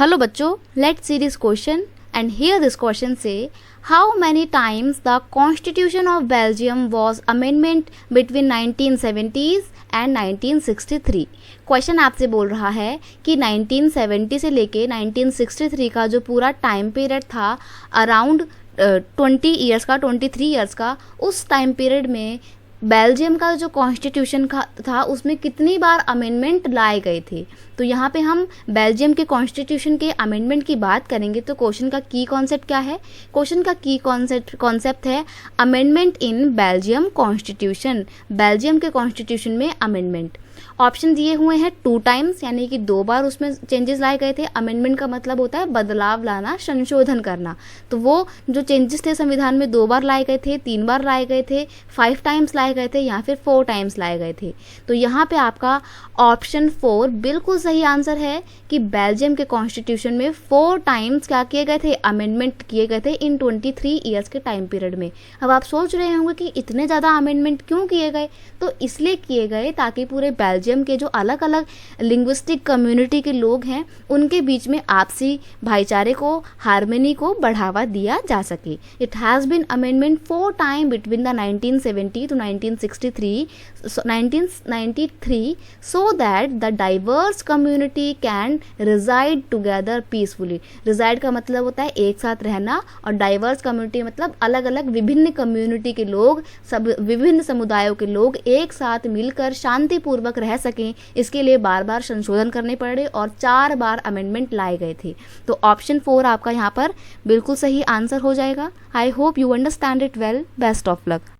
Hello bachcho, let's see this question, and here this question say how many times the Constitution of Belgium was amendment between 1970s and 1963। Question आपसे बोल रहा है कि 1970 से लेके 1963 का जो पूरा टाइम पीरियड था अराउंड 23 ईयर्स का, उस टाइम पीरियड में बेल्जियम का जो कॉन्स्टिट्यूशन था उसमें कितनी बार अमेंडमेंट लाए गए थे। तो यहाँ पे हम बेल्जियम के कॉन्स्टिट्यूशन के अमेंडमेंट की बात करेंगे। तो क्वेश्चन का की कॉन्सेप्ट क्या है? क्वेश्चन का की कॉन्सेप्ट है amendment in Belgium constitution, Belgium के कॉन्स्टिट्यूशन में अमेंडमेंट। ऑप्शन दिए हुए हैं 2 टाइम्स, यानी कि 2 बार उसमें चेंजेस लाए गए थे। अमेंडमेंट का मतलब होता है बदलाव लाना, संशोधन करना। तो वो जो चेंजेस थे संविधान में 2 बार लाए गए थे, 3 बार लाए गए थे, 5 टाइम्स लाए गए थे या फिर 4 टाइम्स लाए गए थे। तो यहाँ पे आपका ऑप्शन 4 बिल्कुल सही आंसर है कि बेल्जियम के कॉन्स्टिट्यूशन में 4 टाइम्स क्या किए गए थे, अमेंडमेंट किए गए थे इन 23 ईयर्स के टाइम पीरियड में। अब आप सोच रहे होंगे कि इतने ज़्यादा अमेंडमेंट क्यों किए गए? तो इसलिए किए गए ताकि पूरे बेल्जियम के जो अलग अलग लिंग्विस्टिक कम्युनिटी के लोग हैं उनके बीच में आपसी भाईचारे को, हार्मनी को बढ़ावा दिया जा सके। It has been amendment 4 time between the 1970 to 1993 so that the diverse community can reside together peacefully। reside का मतलब होता है एक साथ रहना, और diverse community मतलब अलग अलग विभिन्न कम्युनिटी के लोग, सब विभिन्न समुदायों के लोग एक साथ मिलकर शांतिपूर्वक रह सकें। इसके लिए बार बार संशोधन करने पड़े और 4 बार अमेंडमेंट लाए गए थे। तो ऑप्शन 4 आपका यहाँ पर बिल्कुल सही आंसर हो जाएगा। I hope you understand it well. Best of luck.